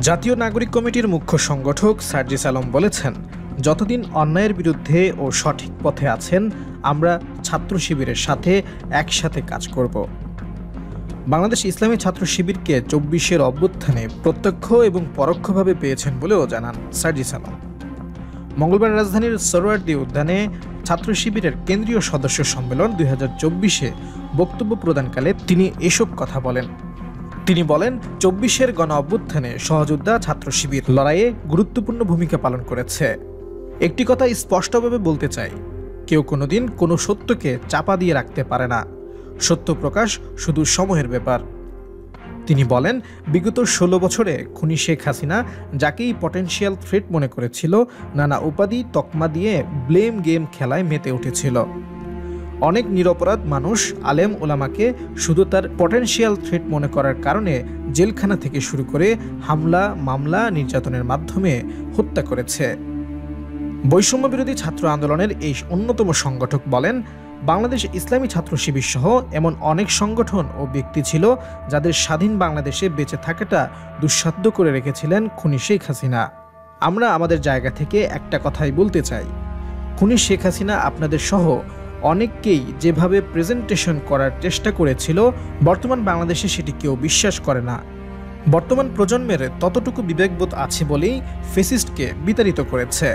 জাতীয় নাগরিক কমিটির মুখ্য সংগঠক সার্জিস আলম বলেছেন, যতদিন অন্যায়ের বিরুদ্ধে ও সঠিক পথে আছেন, আমরা ছাত্র শিবিরের সাথে একসাথে কাজ করব। বাংলাদেশ ইসলামী ছাত্র শিবিরকে ২৪-এর অভ্যুত্থানে প্রত্যক্ষ এবং পরোক্ষভাবে পেয়েছেন বলেও জানান সার্জিস আলম। মঙ্গলবার রাজধানীর সোহরাওয়ার্দী উদ্যানে ছাত্র শিবিরের কেন্দ্রীয় সদস্য সম্মেলন ২০২৪-এ বক্তব্য প্রদানকালে তিনি এসব কথা বলেন। তিনি বলেন, ২৪-এর গণ অভ্যুত্থানে সহযোদ্ধা ছাত্র শিবির লড়াইয়ে গুরুত্বপূর্ণ ভূমিকা পালন করেছে। একটি কথা স্পষ্টভাবে বলতে চাই, কেউ কোনোদিন কোনো সত্যকে চাপা দিয়ে রাখতে পারে না। সত্য প্রকাশ শুধু সময়ের ব্যাপার। তিনি বলেন, বিগত ১৬ বছরে খুনি শেখ হাসিনা যাকেই পটেনশিয়াল থ্রেট মনে করেছিল, নানা উপাধি তকমা দিয়ে ব্লেম গেম খেলায় মেতে উঠেছিল। অনেক নিরপরাধ মানুষ আলেম ওলামাকে শুধু তার পটেনশিয়াল থ্রেট মনে করার কারণে জেলখানা থেকে শুরু করে হামলা, মামলা, নির্যাতনের মাধ্যমে হত্যা করেছে। বৈষম্য বিরোধী ছাত্র আন্দোলনের এই অন্যতম সংগঠক বলেন, বাংলাদেশ ইসলামী ছাত্র শিবির সহ এমন অনেক সংগঠন ও ব্যক্তি ছিল যাদের স্বাধীন বাংলাদেশে বেঁচে থাকাটা দুঃসাধ্য করে রেখেছিলেন খুনি শেখ হাসিনা। আমরা আমাদের জায়গা থেকে একটা কথাই বলতে চাই, খুনি শেখ হাসিনা আপনাদের সহ অনেককেই যেভাবে প্রেজেন্টেশন করার চেষ্টা করেছিল, বর্তমান বাংলাদেশে সেটি কেউ বিশ্বাস করে না। বর্তমান প্রজন্মের ততটুকু বিবেকবোধ আছে বলেই ফ্যাসিস্টকে বিতাড়িত করেছে।